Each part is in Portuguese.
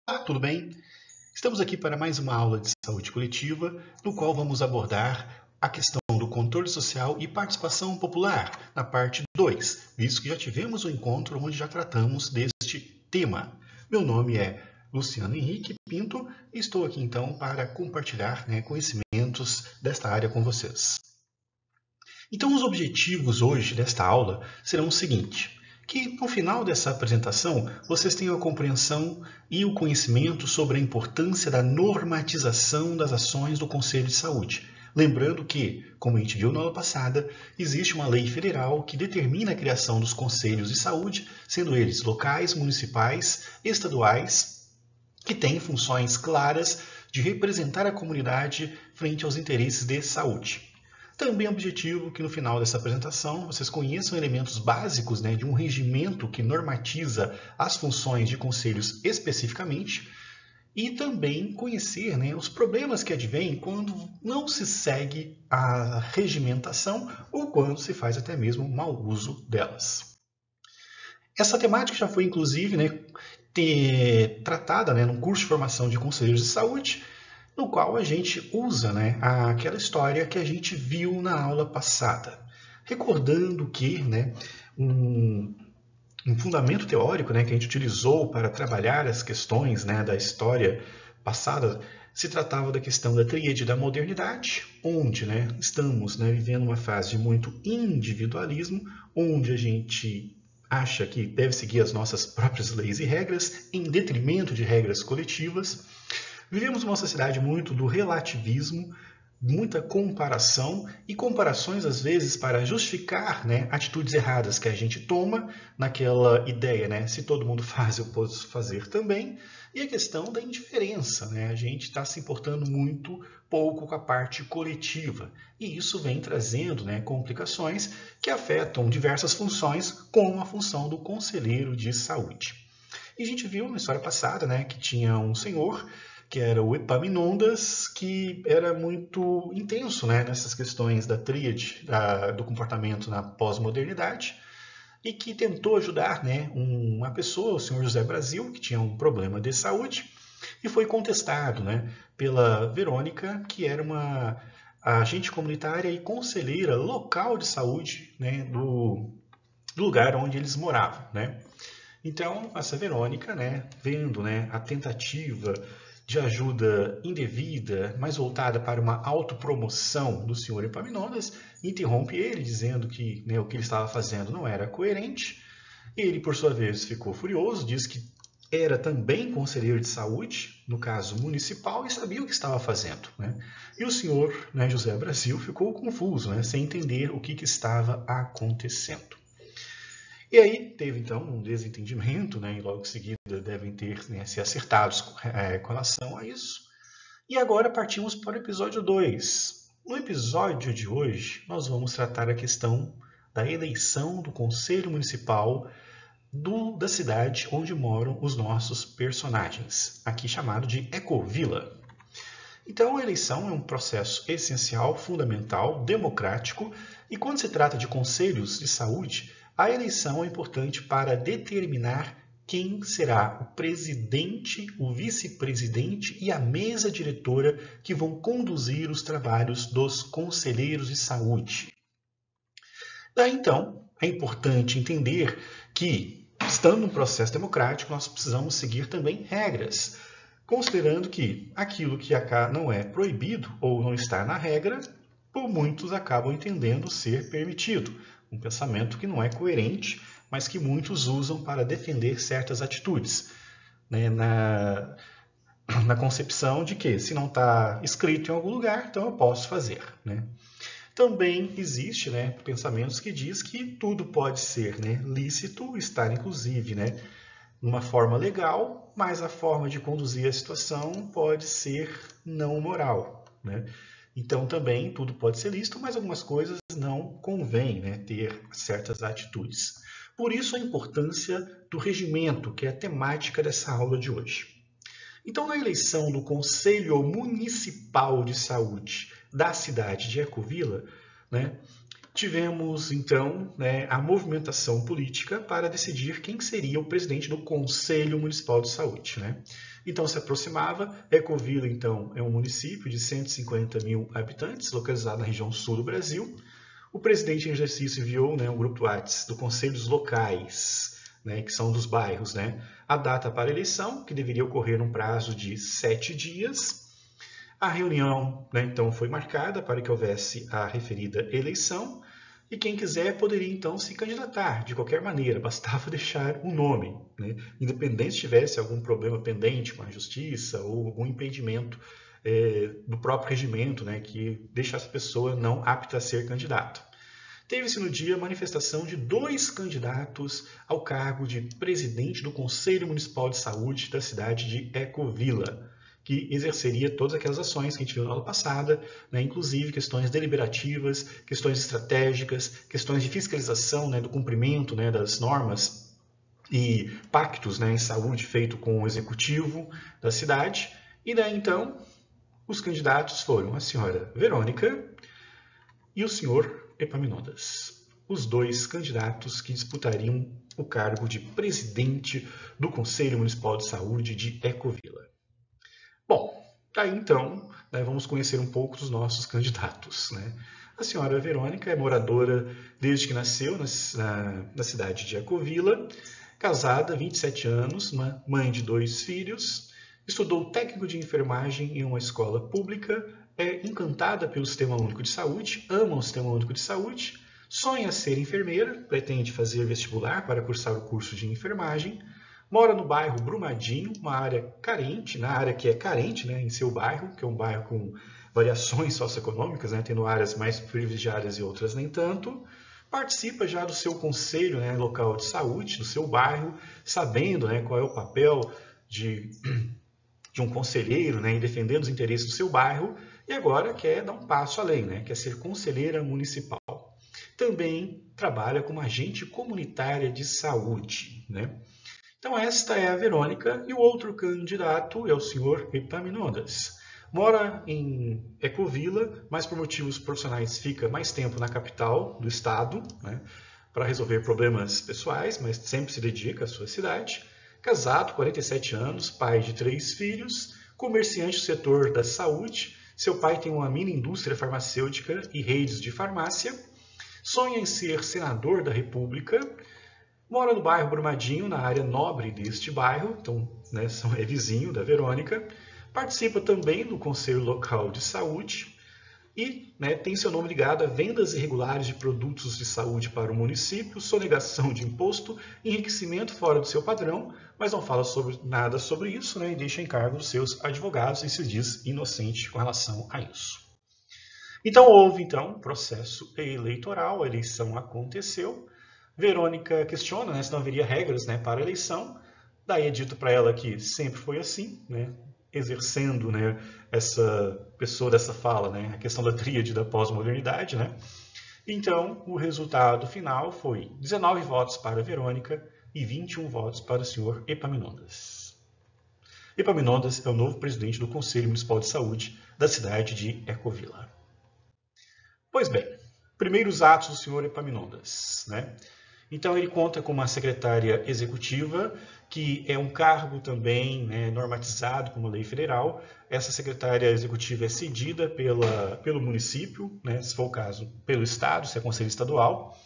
Tudo bem? Estamos aqui para mais uma aula de saúde coletiva, no qual vamos abordar a questão do controle social e participação popular, na parte 2, visto que já tivemos um encontro onde já tratamos deste tema. Meu nome é Luciano Henrique Pinto e estou aqui então para compartilhar conhecimentos desta área com vocês. Então, os objetivos hoje desta aula serão o seguinte: que no final dessa apresentação vocês tenham a compreensão e o conhecimento sobre a importância da normatização das ações do Conselho de Saúde. Lembrando que, como a gente viu na aula passada, existe uma lei federal que determina a criação dos conselhos de saúde, sendo eles locais, municipais, estaduais, que têm funções claras de representar a comunidade frente aos interesses de saúde. Também é objetivo que no final dessa apresentação vocês conheçam elementos básicos de um regimento que normatiza as funções de conselhos especificamente e também conhecer os problemas que advêm quando não se segue a regimentação ou quando se faz até mesmo mau uso delas. Essa temática já foi inclusive tratada no curso de formação de conselheiros de saúde, no qual a gente usa aquela história que a gente viu na aula passada. Recordando que um fundamento teórico que a gente utilizou para trabalhar as questões da história passada se tratava da questão da tríade da modernidade, onde estamos vivendo uma fase de muito individualismo, onde a gente acha que deve seguir as nossas próprias leis e regras em detrimento de regras coletivas. Vivemos uma sociedade muito do relativismo, muita comparação e comparações às vezes para justificar atitudes erradas que a gente toma naquela ideia, se todo mundo faz eu posso fazer também, e a questão da indiferença, a gente está se importando muito pouco com a parte coletiva e isso vem trazendo complicações que afetam diversas funções como a função do conselheiro de saúde. E a gente viu na história passada que tinha um senhor que era o Epaminondas, que era muito intenso nessas questões da tríade do comportamento na pós-modernidade, e que tentou ajudar uma pessoa, o senhor José Brasil, que tinha um problema de saúde, e foi contestado pela Verônica, que era uma agente comunitária e conselheira local de saúde do lugar onde eles moravam. Então, essa Verônica, vendo a tentativa de ajuda indevida, mais voltada para uma autopromoção do senhor Epaminondas, interrompe ele, dizendo que o que ele estava fazendo não era coerente. Ele, por sua vez, ficou furioso, diz que era também conselheiro de saúde, no caso municipal, e sabia o que estava fazendo. E o senhor José Brasil ficou confuso, sem entender o que estava acontecendo. E aí teve então um desentendimento, e logo em seguida devem ter se acertados com relação a isso. E agora partimos para o episódio 2. No episódio de hoje, nós vamos tratar a questão da eleição do Conselho Municipal da cidade onde moram os nossos personagens, aqui chamado de Ecovila. Então, a eleição é um processo essencial, fundamental, democrático, e quando se trata de conselhos de saúde, a eleição é importante para determinar quem será o presidente, o vice-presidente e a mesa diretora que vão conduzir os trabalhos dos conselheiros de saúde. Daí, então, é importante entender que, estando num processo democrático, nós precisamos seguir também regras, considerando que aquilo que não é proibido ou não está na regra, por muitos acabam entendendo ser permitido. Um pensamento que não é coerente, mas que muitos usam para defender certas atitudes. Na concepção de que, se não está escrito em algum lugar, então eu posso fazer. Também existe pensamentos que diz que tudo pode ser lícito, estar inclusive numa forma legal, mas a forma de conduzir a situação pode ser não moral. Então também tudo pode ser lícito, mas algumas coisas não convém ter certas atitudes. Por isso a importância do regimento, que é a temática dessa aula de hoje. Então, na eleição do Conselho Municipal de Saúde da cidade de Ecovila, tivemos, então, né, a movimentação política para decidir quem seria o presidente do Conselho Municipal de Saúde, né? Então, se aproximava. Ecovila, então, é um município de 150 mil habitantes, localizado na região sul do Brasil. O presidente em exercício enviou, né, um grupo WhatsApp do Conselhos Locais, né, que são dos bairros, né, a data para a eleição, que deveria ocorrer num prazo de 7 dias. A reunião, né, então, foi marcada para que houvesse a referida eleição, e quem quiser poderia, então, se candidatar de qualquer maneira, bastava deixar o nome, né, independente se tivesse algum problema pendente com a justiça ou algum impedimento do próprio regimento, né, que deixasse a pessoa não apta a ser candidato. Teve-se no dia a manifestação de 2 candidatos ao cargo de presidente do Conselho Municipal de Saúde da cidade de Ecovila, que exerceria todas aquelas ações que a gente viu na aula passada, né, inclusive questões deliberativas, questões estratégicas, questões de fiscalização, né, do cumprimento, né, das normas e pactos, né, em saúde feito com o executivo da cidade. E daí, então, os candidatos foram a senhora Verônica e o senhor Epaminondas, os 2 candidatos que disputariam o cargo de presidente do Conselho Municipal de Saúde de Ecovila. Bom, aí então, né, vamos conhecer um pouco dos nossos candidatos, né? A senhora Verônica é moradora desde que nasceu na cidade de Ecovila, casada, 27 anos, mãe de 2 filhos, estudou técnico de enfermagem em uma escola pública, é encantada pelo Sistema Único de Saúde, ama o Sistema Único de Saúde, sonha ser enfermeira, pretende fazer vestibular para cursar o curso de enfermagem, mora no bairro Brumadinho, uma área carente, na área que é carente, né, em seu bairro, que é um bairro com variações socioeconômicas, né, tendo áreas mais privilegiadas e outras nem tanto. Participa já do seu conselho, né, local de saúde, do seu bairro, sabendo, né, qual é o papel de um conselheiro, né, em defendendo os interesses do seu bairro, e agora quer dar um passo além, né, quer ser conselheira municipal. Também trabalha como agente comunitária de saúde, né? Então esta é a Verônica, e o outro candidato é o senhor Epaminondas. Mora em Ecovila, mas por motivos profissionais fica mais tempo na capital do estado, né, para resolver problemas pessoais, mas sempre se dedica à sua cidade. Casado, 47 anos, pai de 3 filhos, comerciante do setor da saúde. Seu pai tem uma mini indústria farmacêutica e redes de farmácia. Sonha em ser senador da República. Mora no bairro Brumadinho, na área nobre deste bairro, então, né, é vizinho da Verônica. Participa também do Conselho Local de Saúde e, né, tem seu nome ligado a vendas irregulares de produtos de saúde para o município, sonegação de imposto, enriquecimento fora do seu padrão, mas não fala nada sobre isso, né, e deixa em cargo os seus advogados e se diz inocente com relação a isso. Então houve então processo eleitoral, a eleição aconteceu. Verônica questiona, né, se não haveria regras, né, para a eleição. Daí é dito para ela que sempre foi assim, né, exercendo, né, essa pessoa dessa fala, né, a questão da tríade da pós-modernidade, né. Então, o resultado final foi 19 votos para a Verônica e 21 votos para o senhor Epaminondas. Epaminondas é o novo presidente do Conselho Municipal de Saúde da cidade de Ecovila. Pois bem, primeiros atos do senhor Epaminondas, né? Então ele conta com uma secretária executiva, que é um cargo também, né, normatizado como lei federal. Essa secretária executiva é cedida pelo município, né, se for o caso, pelo estado, se é conselho estadual.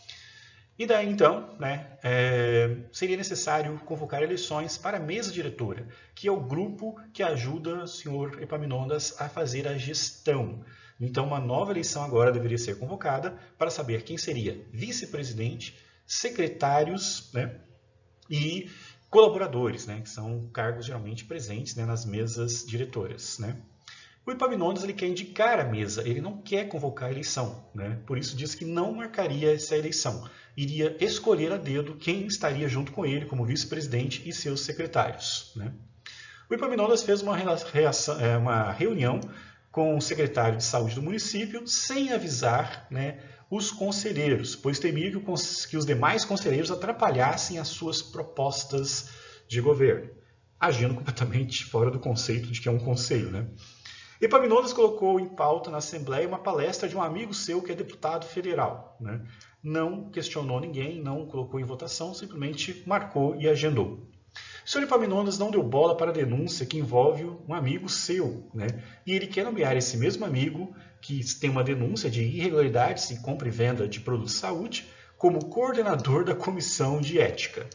E daí então, né, seria necessário convocar eleições para a mesa diretora, que é o grupo que ajuda o senhor Epaminondas a fazer a gestão. Então uma nova eleição agora deveria ser convocada para saber quem seria vice-presidente, secretários, né, e colaboradores, né, que são cargos geralmente presentes, né, nas mesas diretoras, né. O Epaminondas ele quer indicar a mesa, ele não quer convocar a eleição, né, por isso diz que não marcaria essa eleição, iria escolher a dedo quem estaria junto com ele como vice-presidente e seus secretários, né. O Epaminondas fez uma reunião com o secretário de saúde do município sem avisar, né, os conselheiros, pois temia que os demais conselheiros atrapalhassem as suas propostas de governo, agindo completamente fora do conceito de que é um conselho, né? Epaminondas colocou em pauta na Assembleia uma palestra de um amigo seu que é deputado federal, né? Não questionou ninguém, não colocou em votação, simplesmente marcou e agendou. O senhor Epaminondas não deu bola para a denúncia que envolve um amigo seu, né? E ele quer nomear esse mesmo amigo, que tem uma denúncia de irregularidades em compra e venda de produtos de saúde, como coordenador da comissão de ética.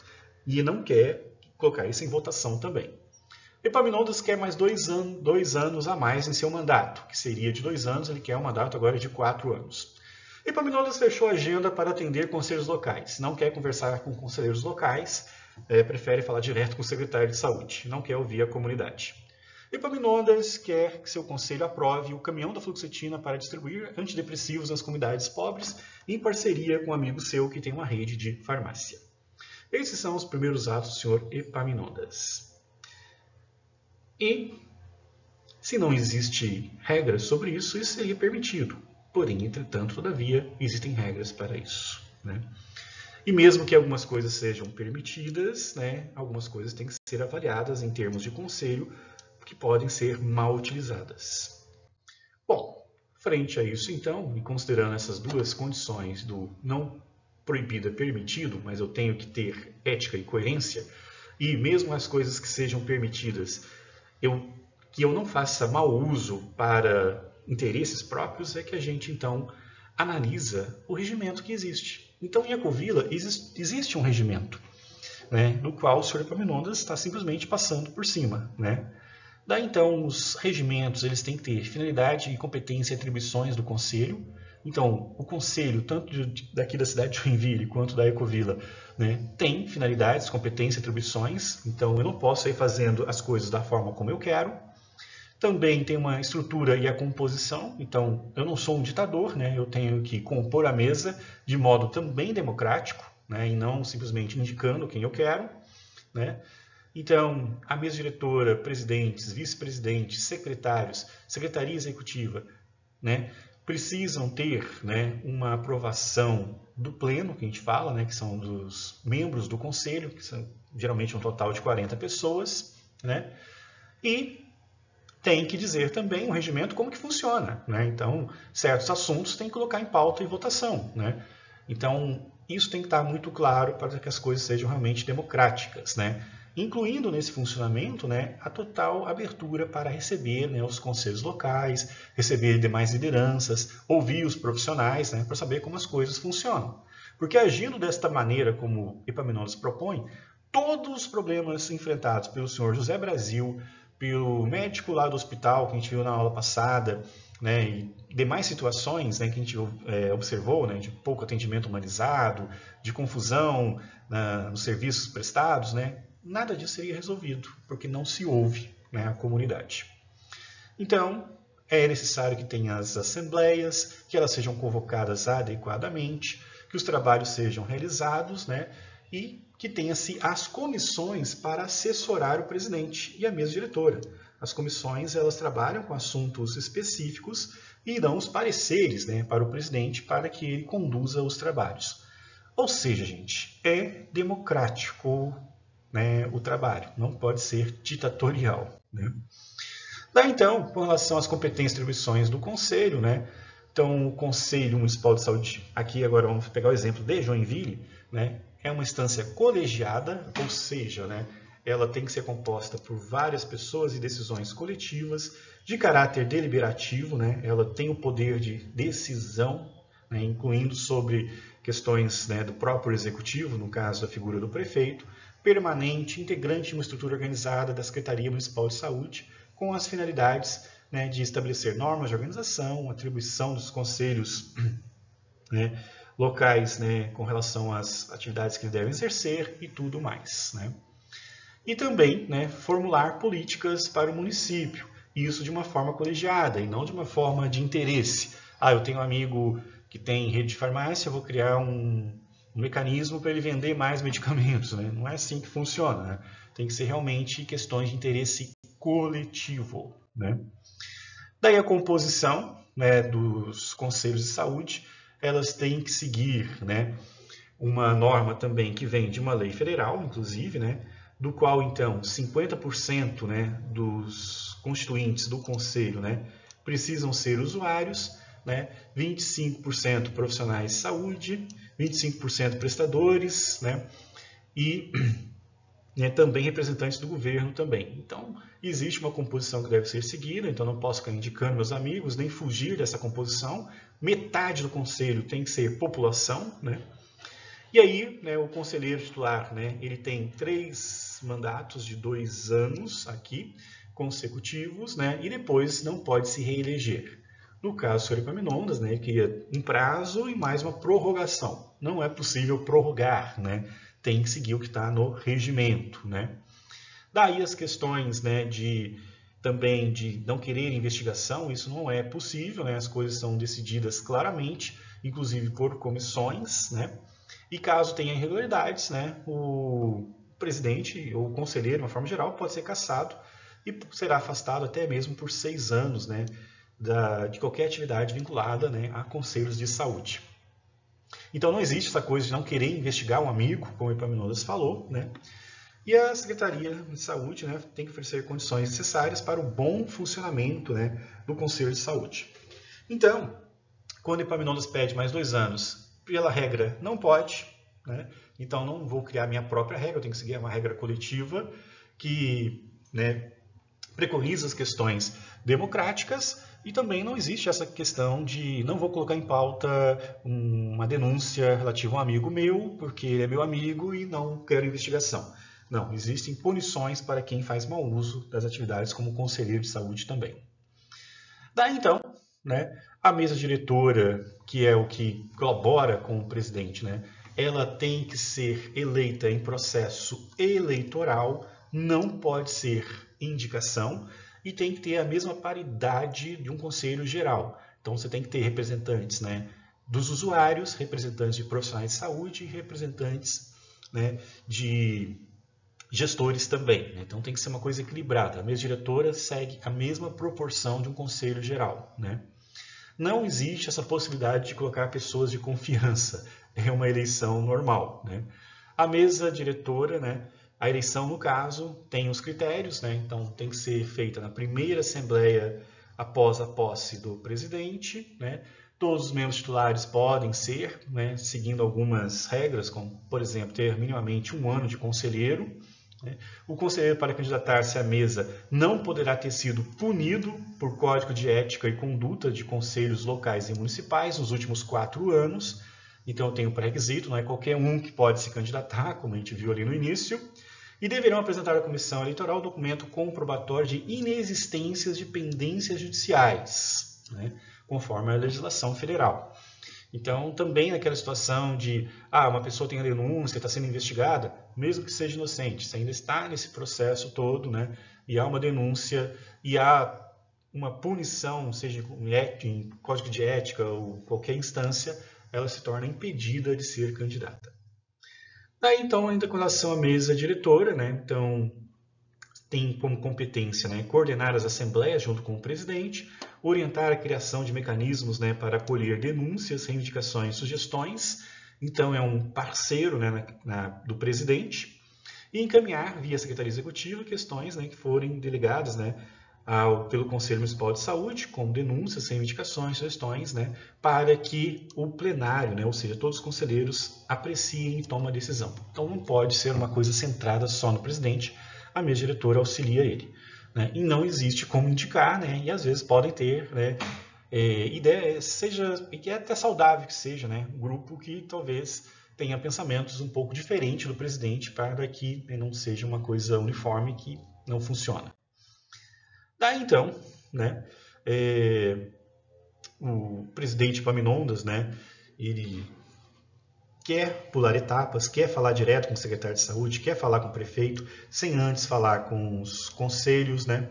E não quer colocar isso em votação também. Epaminondas quer mais 2 anos a mais em seu mandato, que seria de 2 anos, ele quer um mandato agora de 4 anos. Epaminondas fechou a agenda para atender conselhos locais, não quer conversar com conselheiros locais, prefere falar direto com o secretário de saúde, não quer ouvir a comunidade. Epaminondas quer que seu conselho aprove o caminhão da fluoxetina para distribuir antidepressivos nas comunidades pobres, em parceria com um amigo seu que tem uma rede de farmácia. Esses são os primeiros atos do senhor Epaminondas. E, se não existe regras sobre isso, isso seria permitido. Porém, entretanto, todavia, existem regras para isso, né? E mesmo que algumas coisas sejam permitidas, né, algumas coisas têm que ser avaliadas em termos de conselho, que podem ser mal utilizadas. Bom, frente a isso, então, e considerando essas duas condições do não proibido é permitido, mas eu tenho que ter ética e coerência, e mesmo as coisas que sejam permitidas, que eu não faça mau uso para interesses próprios, é que a gente, então, analisa o regimento que existe. Então, em Ecovila, existe um regimento, né, no qual o senhor Epaminondas está simplesmente passando por cima, né? Daí, então, os regimentos eles têm que ter finalidade e competência e atribuições do Conselho. Então, o Conselho, tanto daqui da cidade de Joinville quanto da Ecovila, né, tem finalidades, competência e atribuições. Então, eu não posso ir fazendo as coisas da forma como eu quero. Também tem uma estrutura e a composição. Então, eu não sou um ditador, né, eu tenho que compor a mesa de modo também democrático, né, e não simplesmente indicando quem eu quero, né. Então, a mesa diretora, presidentes, vice-presidentes, secretários, secretaria executiva, né, precisam ter, né, uma aprovação do pleno, que a gente fala, né, que são dos membros do conselho, que são geralmente um total de 40 pessoas, né, e tem que dizer também o regimento como que funciona, né. Então, certos assuntos tem que colocar em pauta e votação, né. Então, isso tem que estar muito claro para que as coisas sejam realmente democráticas, né, incluindo nesse funcionamento, né, a total abertura para receber, né, os conselhos locais, receber demais lideranças, ouvir os profissionais, né, para saber como as coisas funcionam. Porque agindo desta maneira, como Epaminondas propõe, todos os problemas enfrentados pelo senhor José Brasil, pelo médico lá do hospital, que a gente viu na aula passada, né, e demais situações, né, que a gente observou, né, de pouco atendimento humanizado, de confusão nos serviços prestados, né, nada disso seria resolvido, porque não se ouve, né, a comunidade. Então, é necessário que tenha as assembleias, que elas sejam convocadas adequadamente, que os trabalhos sejam realizados, né, e que tenha-se as comissões para assessorar o presidente e a mesa diretora. As comissões elas trabalham com assuntos específicos e dão os pareceres, né, para o presidente para que ele conduza os trabalhos. Ou seja, gente, é democrático, né, o trabalho, não pode ser ditatorial, né? Daí, então, com relação às competências e atribuições do Conselho, né, então o Conselho Municipal de Saúde, aqui agora vamos pegar o exemplo de Joinville, né, é uma instância colegiada, ou seja, né, ela tem que ser composta por várias pessoas e decisões coletivas de caráter deliberativo, né, ela tem o poder de decisão, né, incluindo sobre questões, né, do próprio executivo, no caso da figura do prefeito, permanente, integrante de uma estrutura organizada da Secretaria Municipal de Saúde, com as finalidades, né, de estabelecer normas de organização, atribuição dos conselhos, né, locais, né, com relação às atividades que eles devem exercer e tudo mais, né. E também, né, formular políticas para o município, e isso de uma forma colegiada e não de uma forma de interesse. Ah, eu tenho um amigo que tem rede de farmácia, eu vou criar um mecanismo para ele vender mais medicamentos, né? Não é assim que funciona, né? Tem que ser realmente questões de interesse coletivo, né? Daí a composição, né, dos conselhos de saúde, elas têm que seguir, né, uma norma também que vem de uma lei federal, inclusive, né, do qual então 50%, né, dos constituintes do Conselho, né, precisam ser usuários, né, 25% profissionais de saúde, 25% prestadores, né, e também representantes do governo também. Então, existe uma composição que deve ser seguida, então não posso ficar indicando meus amigos, nem fugir dessa composição. Metade do conselho tem que ser população, né? E aí, né, o conselheiro titular, né, ele tem 3 mandatos de 2 anos aqui, consecutivos, né, e depois não pode se reeleger. No caso do senhor Epaminondas, né, ele queria um prazo e mais uma prorrogação. Não é possível prorrogar, né? Tem que seguir o que está no regimento, né? Daí as questões, né, também de não querer investigação, isso não é possível, né? As coisas são decididas claramente, inclusive por comissões, né? E caso tenha irregularidades, né, o presidente ou o conselheiro, de uma forma geral, pode ser cassado e será afastado até mesmo por 6 anos, né, de qualquer atividade vinculada, né, a conselhos de saúde. Então não existe essa coisa de não querer investigar um amigo, como o Epaminondas falou, né? E a Secretaria de Saúde, né, tem que oferecer condições necessárias para o bom funcionamento, né, do Conselho de Saúde. Então, quando Epaminondas pede mais 2 anos, pela regra não pode, né? Então não vou criar minha própria regra, eu tenho que seguir uma regra coletiva que, né, preconiza as questões democráticas. E também não existe essa questão de não vou colocar em pauta uma denúncia relativa a um amigo meu, porque ele é meu amigo e não quero investigação. Não, existem punições para quem faz mau uso das atividades como conselheiro de saúde também. Daí então, né, a mesa diretora, que é o que colabora com o presidente, né, ela tem que ser eleita em processo eleitoral, não pode ser indicação, e tem que ter a mesma paridade de um conselho geral. Então você tem que ter representantes, né, dos usuários, representantes de profissionais de saúde e representantes, né, de gestores também. Né? Então tem que ser uma coisa equilibrada. A mesa diretora segue a mesma proporção de um conselho geral. Né? Não existe essa possibilidade de colocar pessoas de confiança. É uma eleição normal. Né? A mesa diretora, né, a eleição, no caso, tem os critérios, né? Então tem que ser feita na primeira assembleia após a posse do presidente. Né? Todos os membros titulares podem ser, né, seguindo algumas regras, como, por exemplo, ter minimamente 1 ano de conselheiro. Né? O conselheiro, para candidatar-se à mesa, não poderá ter sido punido por código de ética e conduta de conselhos locais e municipais nos últimos 4 anos. Então tem um pré-requisito, não é qualquer um que pode se candidatar, como a gente viu ali no início. E deverão apresentar à Comissão Eleitoral documento comprobatório de inexistências de pendências judiciais, né, conforme a legislação federal. Então, também naquela situação de uma pessoa tem a denúncia, está sendo investigada, mesmo que seja inocente, se ainda está nesse processo todo, né, e há uma denúncia e há uma punição, seja em código de ética ou qualquer instância, ela se torna impedida de ser candidata. Daí, então, ainda com relação à mesa diretora, né, então, tem como competência, né, coordenar as assembleias junto com o presidente, orientar a criação de mecanismos, né, para acolher denúncias, reivindicações, sugestões. Então, é um parceiro, né, do presidente. E encaminhar via Secretaria Executiva questões, né, que forem delegadas, né, pelo Conselho Municipal de Saúde, como denúncias, reivindicações, sugestões, né, para que o plenário, né, ou seja, todos os conselheiros, apreciem e tomem a decisão. Então não pode ser uma coisa centrada só no presidente, a mesa diretora auxilia ele. Né, e não existe como indicar, né, e às vezes podem ter, né, ideia, seja, e que é até saudável que seja, né, um grupo que talvez tenha pensamentos um pouco diferentes do presidente para que não seja uma coisa uniforme que não funciona. Daí então, né, o presidente Epaminondas, né, ele quer pular etapas, quer falar direto com o secretário de saúde, quer falar com o prefeito, sem antes falar com os conselhos, né?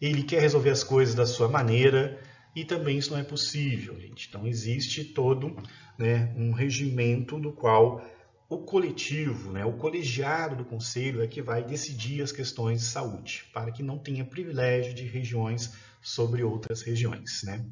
Ele quer resolver as coisas da sua maneira e também isso não é possível, gente. Então existe todo, né, um regimento do qual o coletivo, né, o colegiado do conselho é que vai decidir as questões de saúde, para que não tenha privilégio de regiões sobre outras regiões, né?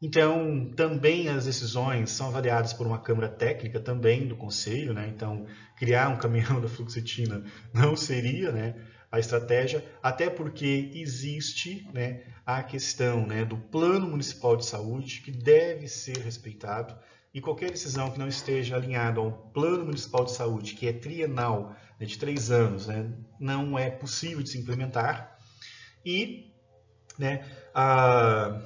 Então, também as decisões são avaliadas por uma câmara técnica também do conselho, né? Então, criar um caminhão da fluoxetina não seria, né, a estratégia, até porque existe, né, a questão, né, do Plano Municipal de Saúde, que deve ser respeitado, e qualquer decisão que não esteja alinhada ao Plano Municipal de Saúde, que é trienal, né, de 3 anos, né, não é possível de se implementar. E, né,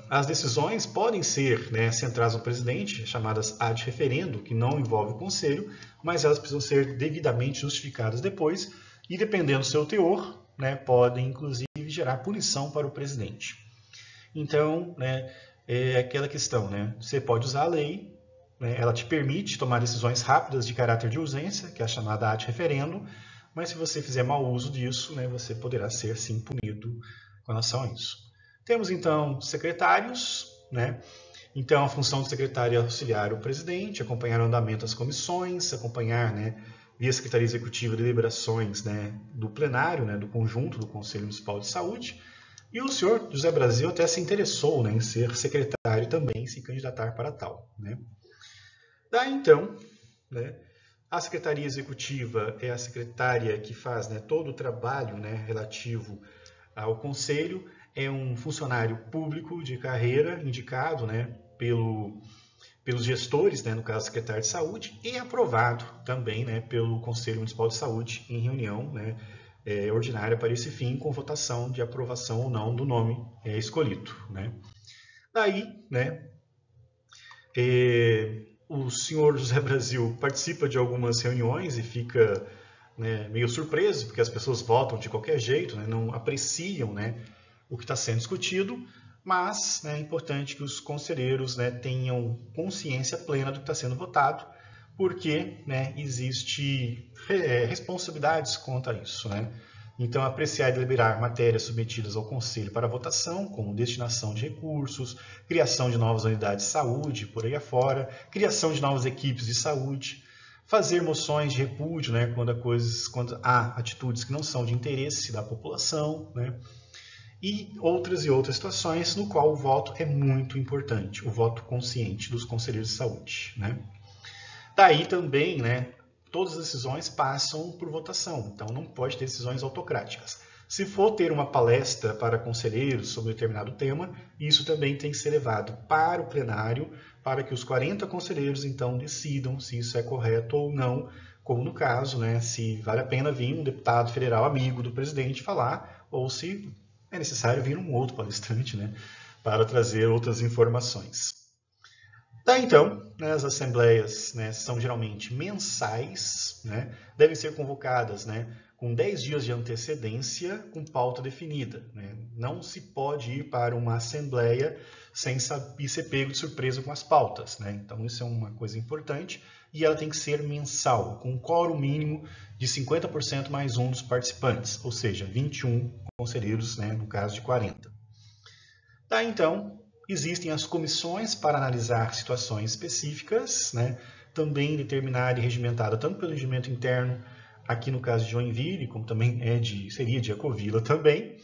as decisões podem ser, né, centrais no presidente, chamadas ad referendo, que não envolve o conselho, mas elas precisam ser devidamente justificadas depois e, dependendo do seu teor, né, podem inclusive gerar punição para o presidente. Então, né, é aquela questão, né, você pode usar a lei, né, ela te permite tomar decisões rápidas de caráter de urgência, que é a chamada ad referendo, mas se você fizer mau uso disso, né, você poderá ser sim punido com relação a isso. Temos então secretários, né? Então a função do secretário é auxiliar o presidente, acompanhar o andamento das comissões, acompanhar, né, via Secretaria Executiva, deliberações, né, do plenário, né, do conjunto do Conselho Municipal de Saúde. E o senhor José Brasil até se interessou, né, em ser secretário também, se candidatar para tal, né? Daí então, né, a Secretaria Executiva é a secretária que faz, né, todo o trabalho, né, relativo ao Conselho, é um funcionário público de carreira indicado, né, pelos gestores, né, no caso, secretário de Saúde, e aprovado também, né, pelo Conselho Municipal de Saúde em reunião, né, ordinária para esse fim, com votação de aprovação ou não do nome escolhido, né. Daí, né, o senhor José Brasil participa de algumas reuniões e fica, né, meio surpreso, porque as pessoas votam de qualquer jeito, né, não apreciam, né, o que está sendo discutido, mas, né, é importante que os conselheiros, né, tenham consciência plena do que está sendo votado, porque, né, existe responsabilidades quanto a isso, né? Então, apreciar e deliberar matérias submetidas ao Conselho para votação, como destinação de recursos, criação de novas unidades de saúde, por aí afora, criação de novas equipes de saúde, fazer moções de repúdio, né, quando há atitudes que não são de interesse da população, né, e outras situações no qual o voto é muito importante, o voto consciente dos conselheiros de saúde, né. Daí também, né, todas as decisões passam por votação, então não pode ter decisões autocráticas. Se for ter uma palestra para conselheiros sobre determinado tema, isso também tem que ser levado para o plenário, para que os 40 conselheiros então decidam se isso é correto ou não, como no caso, né, se vale a pena vir um deputado federal amigo do presidente falar, ou se é necessário vir um outro palestrante, né, para trazer outras informações. Daí então, né, as assembleias, né, são geralmente mensais, né, devem ser convocadas, né, com 10 dias de antecedência, com pauta definida, né. Não se pode ir para uma assembleia sem ser pego de surpresa com as pautas, né. Então isso é uma coisa importante e ela tem que ser mensal, com um quórum mínimo de 50% mais um dos participantes, ou seja, 21 conselheiros, né, no caso de 40. Daí então, existem as comissões para analisar situações específicas, né, também determinada e regimentada tanto pelo regimento interno, aqui no caso de Joinville, como também seria de Ecovila também,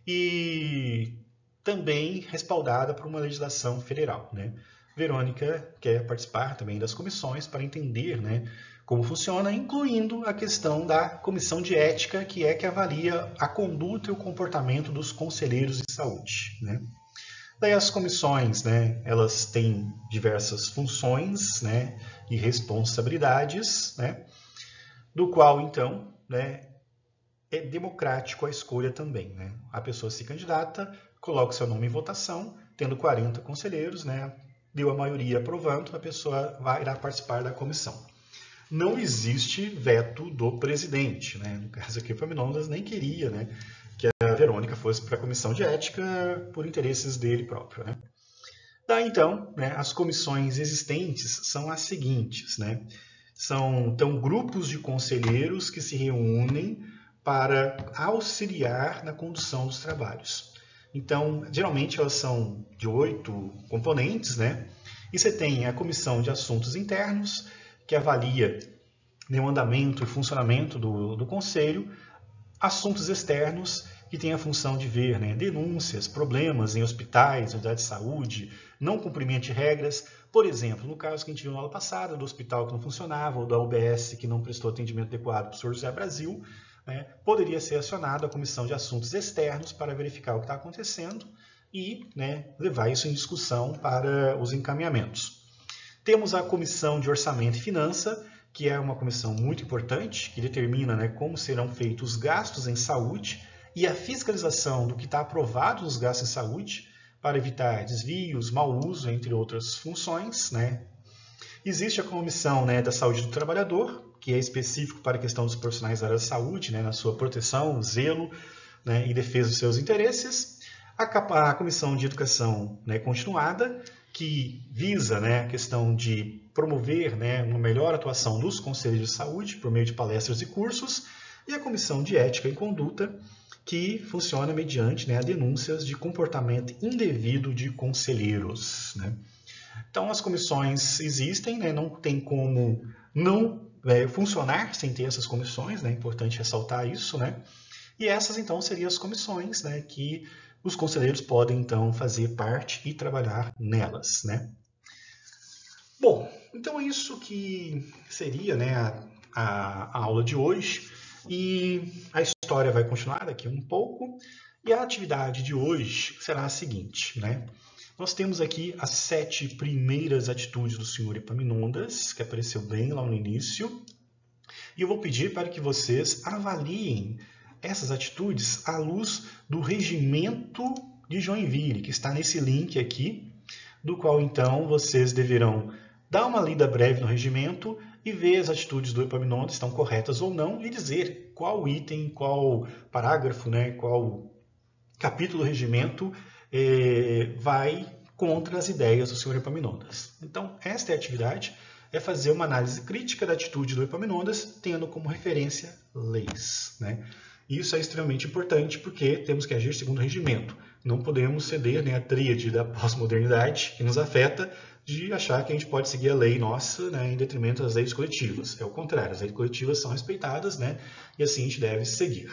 e também respaldada por uma legislação federal, né. Verônica quer participar também das comissões para entender, né, como funciona, incluindo a questão da comissão de ética, que avalia a conduta e o comportamento dos conselheiros de saúde, né. Daí as comissões, né, elas têm diversas funções, né, e responsabilidades, né, do qual, então, né, é democrático a escolha também, né. A pessoa se candidata, coloca seu nome em votação, tendo 40 conselheiros, né, deu a maioria aprovando, a pessoa irá participar da comissão. Não existe veto do presidente, né, no caso aqui o Epaminondas nem queria, né, que a Verônica fosse para a comissão de ética por interesses dele próprio, né. Daí então, né, as comissões existentes são as seguintes, né. São então grupos de conselheiros que se reúnem para auxiliar na condução dos trabalhos. Então, geralmente elas são de 8 componentes, né? E você tem a comissão de assuntos internos, que avalia, né, o andamento e funcionamento do conselho, assuntos externos, que tem a função de ver, né, denúncias, problemas em hospitais, unidades de saúde, não cumprimento de regras. Por exemplo, no caso que a gente viu na aula passada, do hospital que não funcionava, ou da UBS que não prestou atendimento adequado para o Sr. José Brasil, né, poderia ser acionada a Comissão de Assuntos Externos para verificar o que está acontecendo e, né, levar isso em discussão para os encaminhamentos. Temos a Comissão de Orçamento e Finança, que é uma comissão muito importante, que determina, né, como serão feitos os gastos em saúde e a fiscalização do que está aprovado nos gastos em saúde, para evitar desvios, mau uso, entre outras funções, né? Existe a Comissão, né, da Saúde do Trabalhador, que é específico para a questão dos profissionais da área da saúde, né, na sua proteção, zelo, né, e defesa dos seus interesses. A Comissão de Educação, né, Continuada, que visa, né, a questão de promover, né, uma melhor atuação dos conselhos de saúde por meio de palestras e cursos, e a Comissão de Ética e Conduta, que funciona mediante, né, denúncias de comportamento indevido de conselheiros, né. Então, as comissões existem, né, não tem como não funcionar sem ter essas comissões, né, é importante ressaltar isso, né. E essas, então, seriam as comissões, né, que os conselheiros podem, então, fazer parte e trabalhar nelas, né. Bom, então é isso que seria, né, a aula de hoje, e a história vai continuar daqui um pouco, e a atividade de hoje será a seguinte, né. Nós temos aqui as 7 primeiras atitudes do senhor Epaminondas, que apareceu bem lá no início, e eu vou pedir para que vocês avaliem essas atitudes à luz do regimento de Joinville, que está nesse link aqui, do qual então vocês deverão dar uma lida breve no regimento e ver as atitudes do Epaminondas estão corretas ou não e dizer qual item, qual parágrafo, né, qual capítulo do regimento vai contra as ideias do senhor Epaminondas. Então, esta é a atividade, é fazer uma análise crítica da atitude do Epaminondas, tendo como referência leis, né? Isso é extremamente importante porque temos que agir segundo o regimento. Não podemos ceder, né, à tríade da pós-modernidade, que nos afeta, de achar que a gente pode seguir a lei nossa, né, em detrimento das leis coletivas. É o contrário, as leis coletivas são respeitadas, né, e assim a gente deve seguir.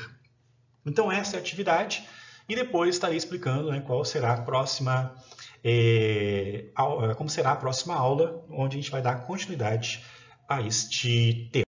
Então, essa é a atividade, e depois estarei explicando, né, qual será a próxima, como será a próxima aula, onde a gente vai dar continuidade a este tema.